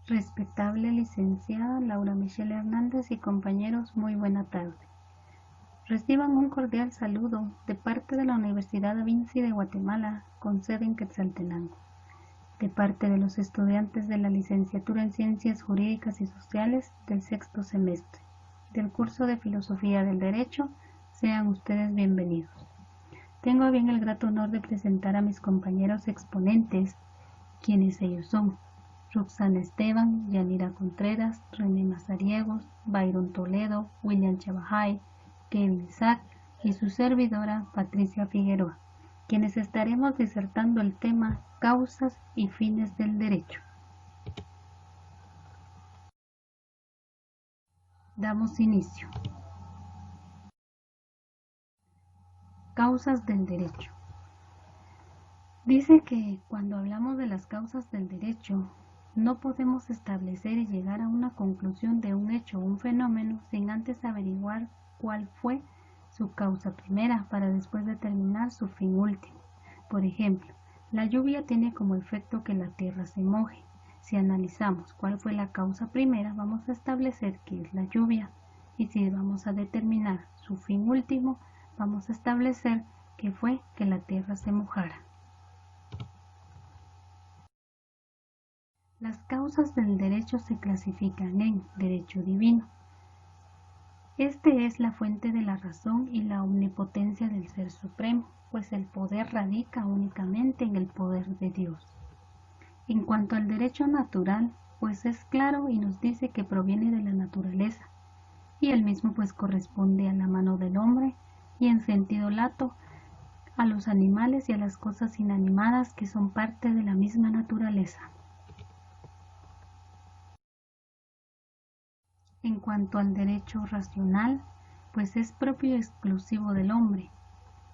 Respetable licenciada Laura Michelle Hernández y compañeros, muy buena tarde. Reciban un cordial saludo de parte de la Universidad Da Vinci de Guatemala, con sede en Quetzaltenango, de parte de los estudiantes de la Licenciatura en Ciencias Jurídicas y Sociales del sexto semestre, del curso de Filosofía del Derecho. Sean ustedes bienvenidos. Tengo bien el grato honor de presentar a mis compañeros exponentes, quienes ellos son: Roxana Esteban, Yanira Contreras, René Mazariegos, Byron Toledo, William Chabajay, Kevin Isaac y su servidora Patricia Figueroa, quienes estaremos disertando el tema Causas y fines del derecho. Damos inicio. Causas del derecho. Dice que cuando hablamos de las causas del derecho, no podemos establecer y llegar a una conclusión de un hecho o un fenómeno sin antes averiguar cuál fue su causa primera para después determinar su fin último. Por ejemplo, la lluvia tiene como efecto que la tierra se moje. Si analizamos cuál fue la causa primera, vamos a establecer qué es la lluvia. Y si vamos a determinar su fin último, vamos a establecer que fue que la tierra se mojara. Las causas del derecho se clasifican en derecho divino. Este es la fuente de la razón y la omnipotencia del Ser Supremo, pues el poder radica únicamente en el poder de Dios. En cuanto al derecho natural, pues es claro y nos dice que proviene de la naturaleza, y el mismo pues corresponde a la mano del hombre y en sentido lato a los animales y a las cosas inanimadas que son parte de la misma naturaleza. En cuanto al derecho racional, pues es propio y exclusivo del hombre,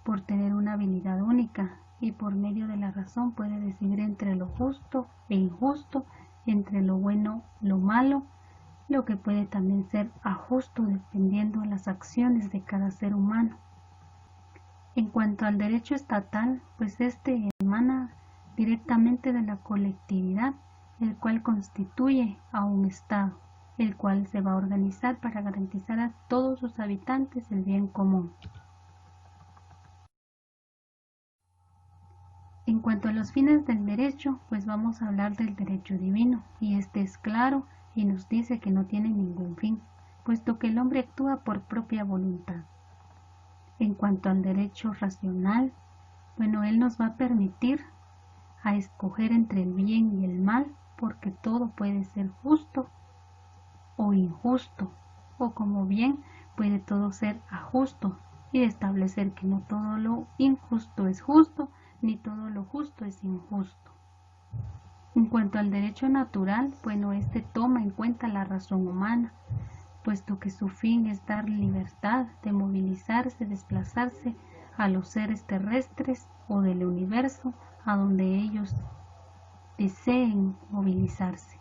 por tener una habilidad única, y por medio de la razón puede decidir entre lo justo e injusto, entre lo bueno y lo malo, lo que puede también ser ajusto dependiendo de las acciones de cada ser humano. En cuanto al derecho estatal, pues este emana directamente de la colectividad, el cual constituye a un Estado, el cual se va a organizar para garantizar a todos sus habitantes el bien común. En cuanto a los fines del derecho, pues vamos a hablar del derecho divino, y este es claro y nos dice que no tiene ningún fin, puesto que el hombre actúa por propia voluntad. En cuanto al derecho racional, bueno, él nos va a permitir a escoger entre el bien y el mal, porque todo puede ser justo o injusto, o como bien puede todo ser ajusto, y establecer que no todo lo injusto es justo, ni todo lo justo es injusto. En cuanto al derecho natural, bueno, este toma en cuenta la razón humana, puesto que su fin es dar libertad de movilizarse, desplazarse a los seres terrestres o del universo a donde ellos deseen movilizarse.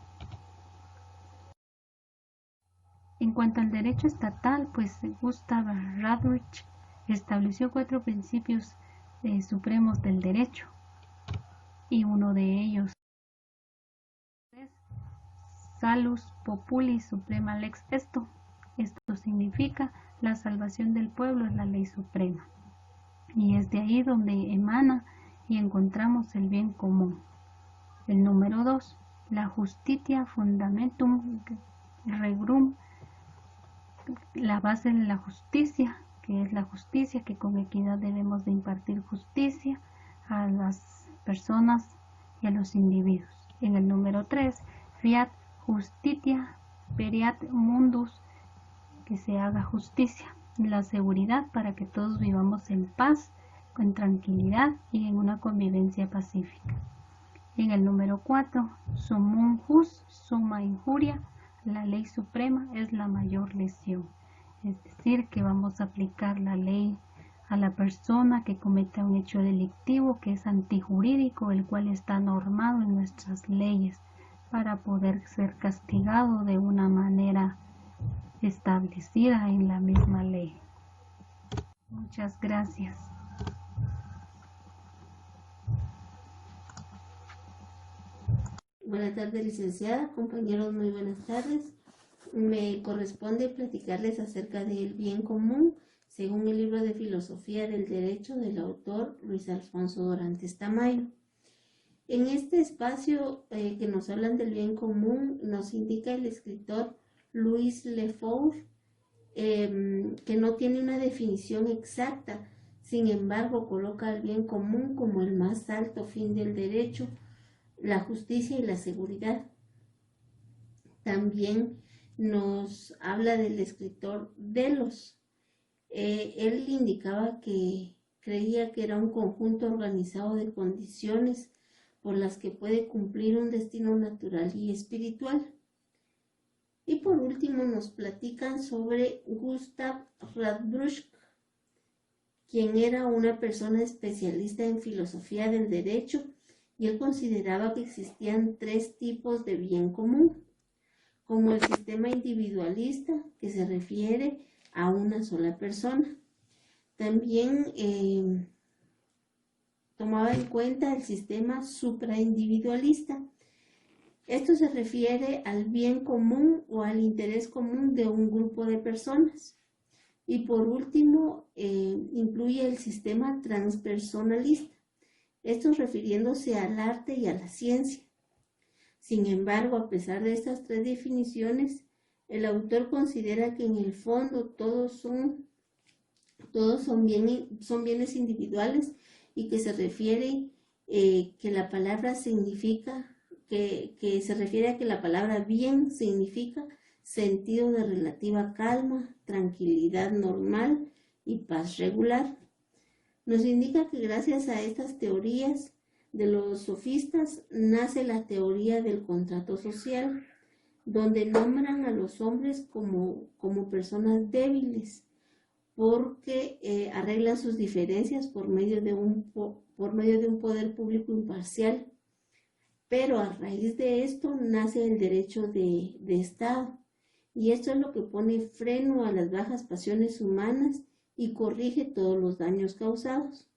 En cuanto al derecho estatal, pues Gustav Radrich estableció 4 principios supremos del derecho, y uno de ellos es Salus Populi Suprema Lex Esto. Esto significa la salvación del pueblo es la ley suprema, y es de ahí donde emana y encontramos el bien común. El número 2, la Justitia Fundamentum Regrum, la base de la justicia, que es la justicia, que con equidad debemos de impartir justicia a las personas y a los individuos. En el número 3, Fiat Justitia Periat Mundus, que se haga justicia, la seguridad para que todos vivamos en paz, con tranquilidad y en una convivencia pacífica. En el número 4, Summum Jus, suma injuria, la ley suprema es la mayor lesión. Es decir, que vamos a aplicar la ley a la persona que cometa un hecho delictivo que es antijurídico, el cual está normado en nuestras leyes para poder ser castigado de una manera establecida en la misma ley. Muchas gracias. Buenas tardes, licenciada, compañeros, muy buenas tardes. Me corresponde platicarles acerca del bien común, según el libro de Filosofía del Derecho del autor Luis Alfonso Dorantes Tamayo. En este espacio que nos hablan del bien común, nos indica el escritor Louis Lefort que no tiene una definición exacta, sin embargo coloca el bien común como el más alto fin del derecho, la justicia y la seguridad. También nos habla del escritor Delos. Él indicaba que creía que era un conjunto organizado de condiciones por las que puede cumplir un destino natural y espiritual. Y por último nos platican sobre Gustav Radbruch, quien era una persona especialista en filosofía del derecho, y él consideraba que existían 3 tipos de bien común, como el sistema individualista, que se refiere a una sola persona. También tomaba en cuenta el sistema supraindividualista. Esto se refiere al bien común o al interés común de un grupo de personas. Y por último, incluye el sistema transpersonalista, esto refiriéndose al arte y a la ciencia. Sin embargo, a pesar de estas 3 definiciones, el autor considera que en el fondo todos son bienes individuales, y que se refiere que la palabra significa que se refiere a que la palabra bien significa sentido de relativa calma, tranquilidad normal y paz regular. Nos indica que gracias a estas teorías de los sofistas nace la teoría del contrato social, donde nombran a los hombres como personas débiles, porque arreglan sus diferencias por medio de un poder público imparcial. Pero a raíz de esto nace el derecho de Estado, y esto es lo que pone freno a las bajas pasiones humanas y corrige todos los daños causados.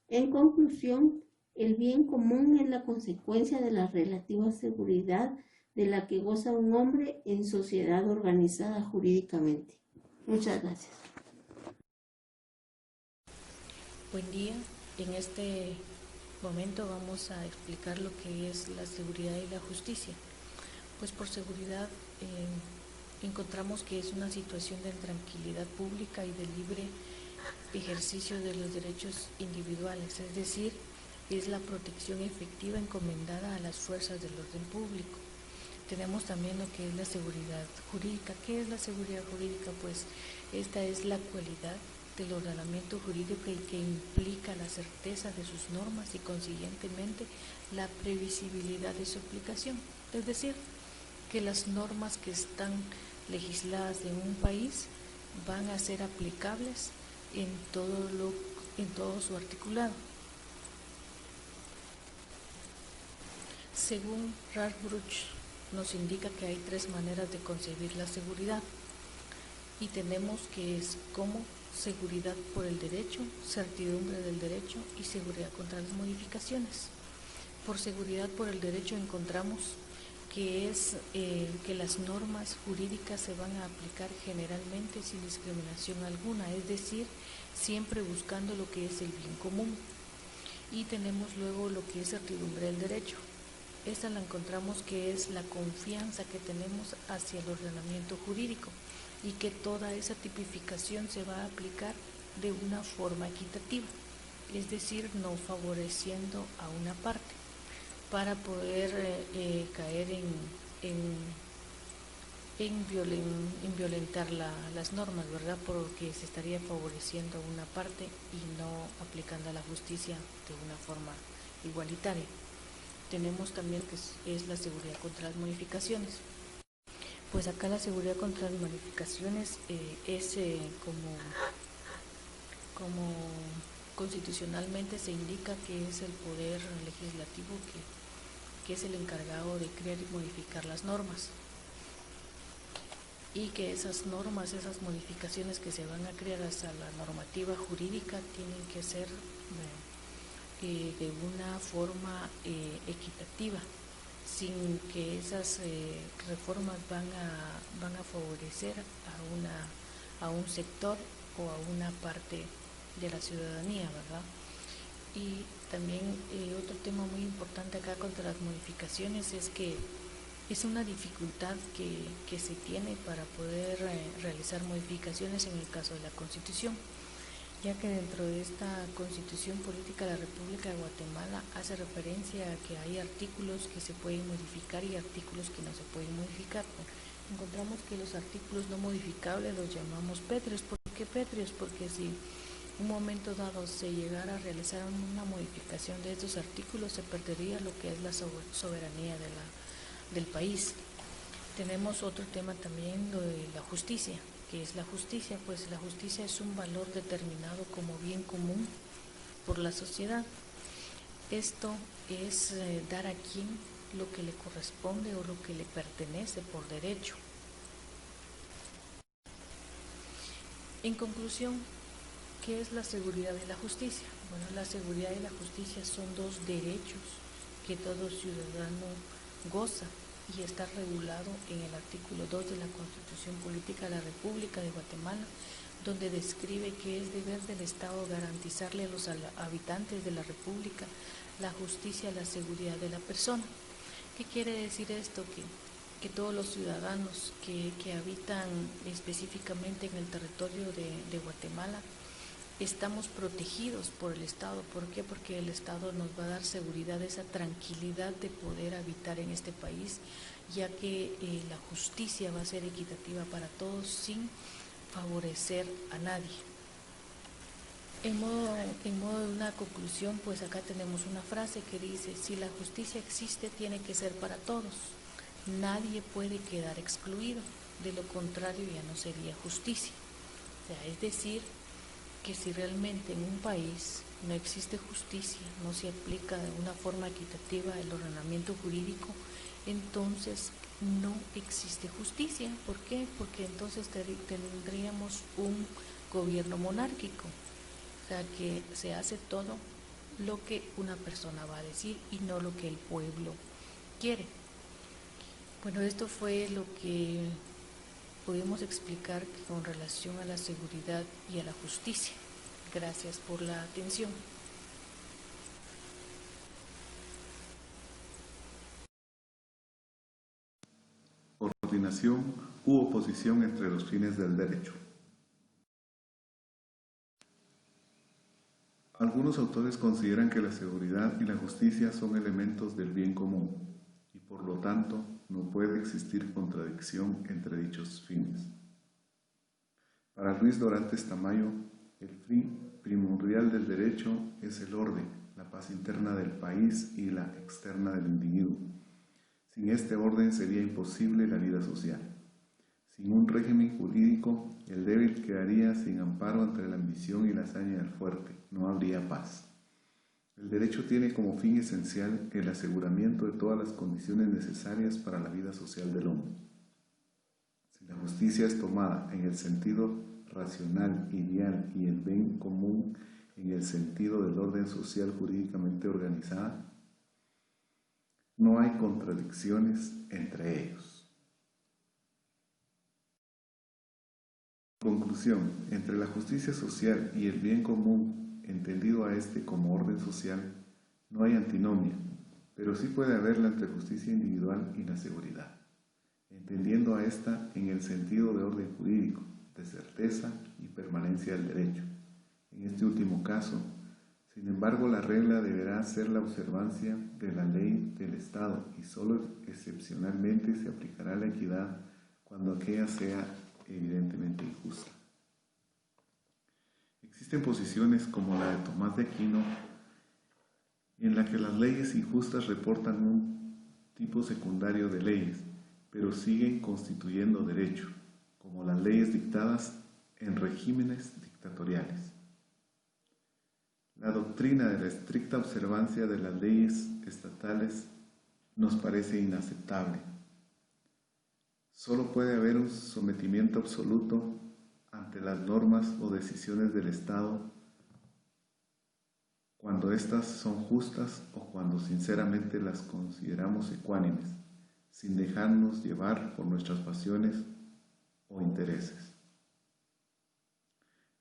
En conclusión, el bien común es la consecuencia de la relativa seguridad de la que goza un hombre en sociedad organizada jurídicamente. Muchas gracias. Buen día. En este momento vamos a explicar lo que es la seguridad y la justicia. Pues por seguridad encontramos que es una situación de tranquilidad pública y de libre ejercicio de los derechos individuales, es decir, es la protección efectiva encomendada a las fuerzas del orden público. Tenemos también lo que es la seguridad jurídica. ¿Qué es la seguridad jurídica? Pues esta es la cualidad del ordenamiento jurídico y que implica la certeza de sus normas y consiguientemente la previsibilidad de su aplicación. Es decir, que las normas que están legisladas en un país van a ser aplicables en todo su articulado. Según Radbruch, nos indica que hay 3 maneras de concebir la seguridad, y tenemos que es como seguridad por el derecho, certidumbre del derecho y seguridad contra las modificaciones. Por seguridad por el derecho encontramos que es que las normas jurídicas se van a aplicar generalmente sin discriminación alguna, es decir, siempre buscando lo que es el bien común. Y tenemos luego lo que es certidumbre del derecho. Esta la encontramos que es la confianza que tenemos hacia el ordenamiento jurídico y que toda esa tipificación se va a aplicar de una forma equitativa, es decir, no favoreciendo a una parte para poder caer en violentar las normas, ¿verdad? Porque se estaría favoreciendo a una parte y no aplicando a la justicia de una forma igualitaria. Tenemos también que es la seguridad contra las modificaciones. Pues acá la seguridad contra las modificaciones es como constitucionalmente se indica que es el poder legislativo que es el encargado de crear y modificar las normas, y que esas normas, esas modificaciones que se van a crear hacia la normativa jurídica tienen que ser de una forma equitativa, sin que esas reformas van a favorecer a un sector o a una parte de la ciudadanía, ¿verdad? Y también otro tema muy importante acá contra las modificaciones es que es una dificultad que se tiene para poder realizar modificaciones en el caso de la Constitución, ya que dentro de esta Constitución Política de la República de Guatemala hace referencia a que hay artículos que se pueden modificar y artículos que no se pueden modificar. Encontramos que los artículos no modificables los llamamos pétreos. ¿Por qué pétreos? Porque si un momento dado se llegara a realizar una modificación de estos artículos, se perdería lo que es la soberanía del país. Tenemos otro tema también, lo de la justicia. ¿Qué es la justicia? Pues la justicia es un valor determinado como bien común por la sociedad. Esto es dar a quien lo que le corresponde o lo que le pertenece por derecho. En conclusión, ¿qué es la seguridad y la justicia? Bueno, la seguridad y la justicia son dos derechos que todo ciudadano goza y está regulado en el artículo 2 de la Constitución Política de la República de Guatemala, donde describe que es deber del Estado garantizarle a los habitantes de la República la justicia y la seguridad de la persona. ¿Qué quiere decir esto? Que todos los ciudadanos que habitan específicamente en el territorio de Guatemala estamos protegidos por el Estado. ¿Por qué? Porque el Estado nos va a dar seguridad, esa tranquilidad de poder habitar en este país, ya que la justicia va a ser equitativa para todos sin favorecer a nadie. En modo de una conclusión, pues acá tenemos una frase que dice: si la justicia existe, tiene que ser para todos. Nadie puede quedar excluido, de lo contrario ya no sería justicia. O sea, es decir, que si realmente en un país no existe justicia, no se aplica de una forma equitativa el ordenamiento jurídico, entonces no existe justicia. ¿Por qué? Porque entonces tendríamos un gobierno monárquico, o sea, que se hace todo lo que una persona va a decir y no lo que el pueblo quiere. Bueno, esto fue lo que pudimos explicar con relación a la seguridad y a la justicia. Gracias por la atención. Coordinación u oposición entre los fines del derecho. Algunos autores consideran que la seguridad y la justicia son elementos del bien común y por lo tanto no puede existir contradicción entre dichos fines. Para Luis Dorantes Tamayo, el fin primordial del derecho es el orden, la paz interna del país y la externa del individuo. Sin este orden sería imposible la vida social. Sin un régimen jurídico, el débil quedaría sin amparo entre la ambición y la hazaña del fuerte. No habría paz. El derecho tiene como fin esencial el aseguramiento de todas las condiciones necesarias para la vida social del hombre. Si la justicia es tomada en el sentido racional, ideal y el bien común en el sentido del orden social jurídicamente organizada, no hay contradicciones entre ellos. Conclusión: entre la justicia social y el bien común, entendido a este como orden social, no hay antinomia, pero sí puede haberla entre justicia individual y la seguridad, entendiendo a esta en el sentido de orden jurídico, de certeza y permanencia del derecho. En este último caso, sin embargo, la regla deberá ser la observancia de la ley del Estado y solo excepcionalmente se aplicará la equidad cuando aquella sea evidentemente injusta. Existen posiciones como la de Tomás de Aquino, en la que las leyes injustas reportan un tipo secundario de leyes, pero siguen constituyendo derecho, como las leyes dictadas en regímenes dictatoriales. La doctrina de la estricta observancia de las leyes estatales nos parece inaceptable. Solo puede haber un sometimiento absoluto ante las normas o decisiones del Estado cuando éstas son justas o cuando sinceramente las consideramos ecuánimes, sin dejarnos llevar por nuestras pasiones o intereses.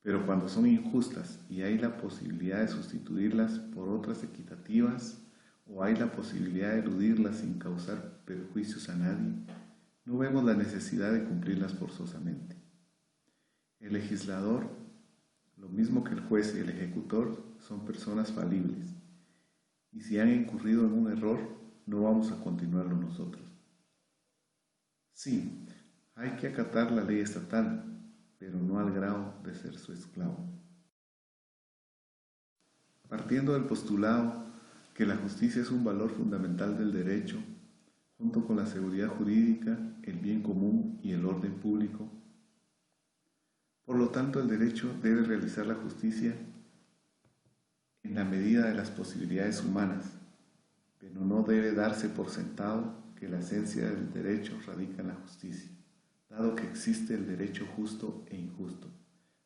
Pero cuando son injustas y hay la posibilidad de sustituirlas por otras equitativas, o hay la posibilidad de eludirlas sin causar perjuicios a nadie, no vemos la necesidad de cumplirlas forzosamente. El legislador, lo mismo que el juez y el ejecutor, son personas falibles, y si han incurrido en un error, no vamos a continuarlo nosotros. Sí, hay que acatar la ley estatal, pero no al grado de ser su esclavo. Partiendo del postulado que la justicia es un valor fundamental del derecho, junto con la seguridad jurídica, el bien común y el orden público, por lo tanto el derecho debe realizar la justicia en la medida de las posibilidades humanas, pero no debe darse por sentado que la esencia del derecho radica en la justicia, dado que existe el derecho justo e injusto.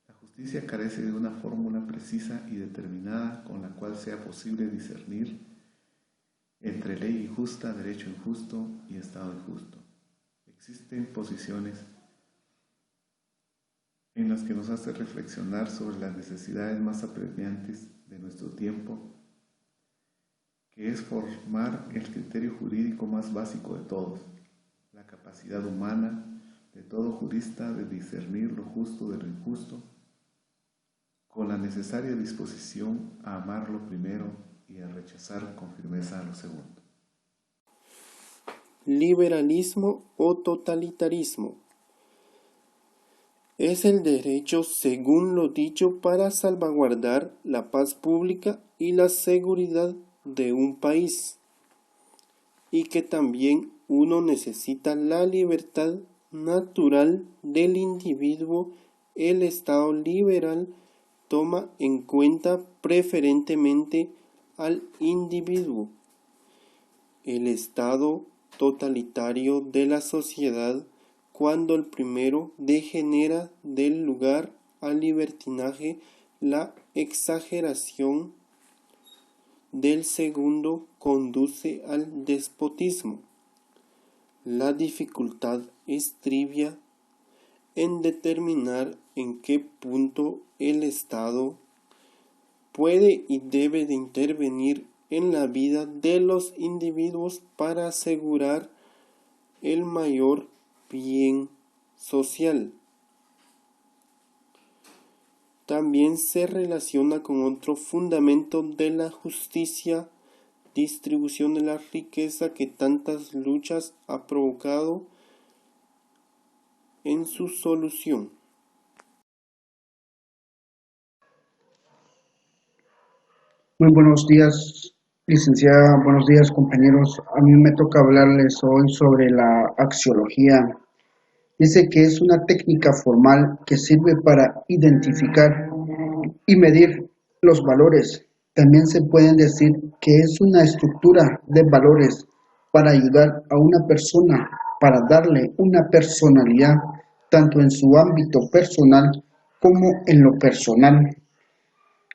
La justicia carece de una fórmula precisa y determinada con la cual sea posible discernir entre ley injusta, derecho injusto y Estado injusto. Existen posiciones en las que nos hace reflexionar sobre las necesidades más apremiantes de nuestro tiempo, que es formar el criterio jurídico más básico de todos, la capacidad humana de todo jurista de discernir lo justo de lo injusto, con la necesaria disposición a amar lo primero y a rechazar con firmeza a lo segundo. Liberalismo o totalitarismo. Es el derecho, según lo dicho, para salvaguardar la paz pública y la seguridad de un país, y que también uno necesita la libertad natural del individuo. El Estado liberal toma en cuenta preferentemente al individuo. El Estado totalitario de la sociedad, cuando el primero degenera del lugar al libertinaje, la exageración del segundo conduce al despotismo. La dificultad estriba en determinar en qué punto el Estado puede y debe de intervenir en la vida de los individuos para asegurar el mayor bien social. También se relaciona con otro fundamento de la justicia, distribución de la riqueza, que tantas luchas ha provocado en su solución. Muy buenos días, licenciada, buenos días, compañeros. A mí me toca hablarles hoy sobre la axiología. Dice que es una técnica formal que sirve para identificar y medir los valores. También se pueden decir que es una estructura de valores para ayudar a una persona, para darle una personalidad, tanto en su ámbito personal como en lo personal.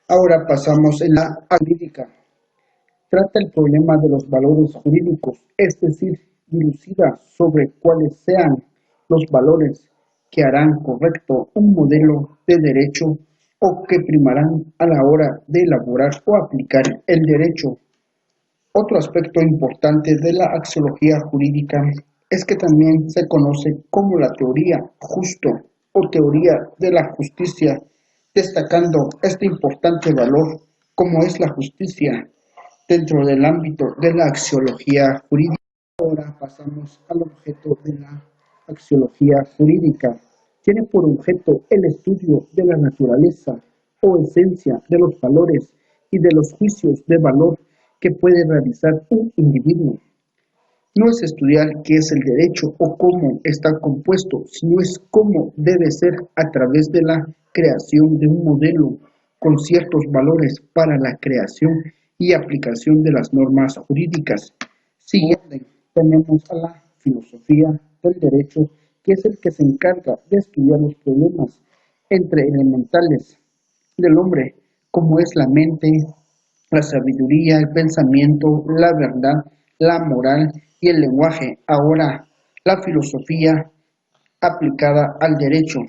Ahora pasamos en la jurídica. Trata el problema de los valores jurídicos, es decir, dilucida sobre cuáles sean los valores que harán correcto un modelo de derecho o que primarán a la hora de elaborar o aplicar el derecho. Otro aspecto importante de la axiología jurídica es que también se conoce como la teoría justo o teoría de la justicia, destacando este importante valor como es la justicia dentro del ámbito de la axiología jurídica. Ahora pasamos al objeto de la axiología jurídica. Tiene por objeto el estudio de la naturaleza o esencia de los valores y de los juicios de valor que puede realizar un individuo. No es estudiar qué es el derecho o cómo está compuesto, sino es cómo debe ser a través de la creación de un modelo con ciertos valores para la creación y aplicación de las normas jurídicas. Siguiente, tenemos a la filosofía del derecho, que es el que se encarga de estudiar los problemas entre elementales del hombre, como es la mente, la sabiduría, el pensamiento, la verdad, la moral y el lenguaje. Ahora, la filosofía aplicada al derecho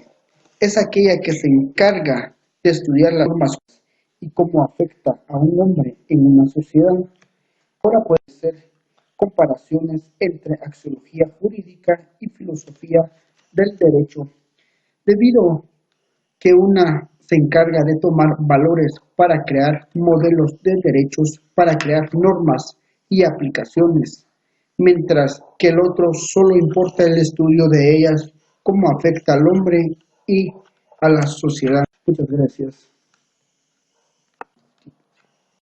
es aquella que se encarga de estudiar las normas y cómo afecta a un hombre en una sociedad. Ahora puede ser comparaciones entre axiología jurídica y filosofía del derecho, debido que una se encarga de tomar valores para crear modelos de derechos, para crear normas y aplicaciones, mientras que el otro solo importa el estudio de ellas, cómo afecta al hombre y a la sociedad. Muchas gracias.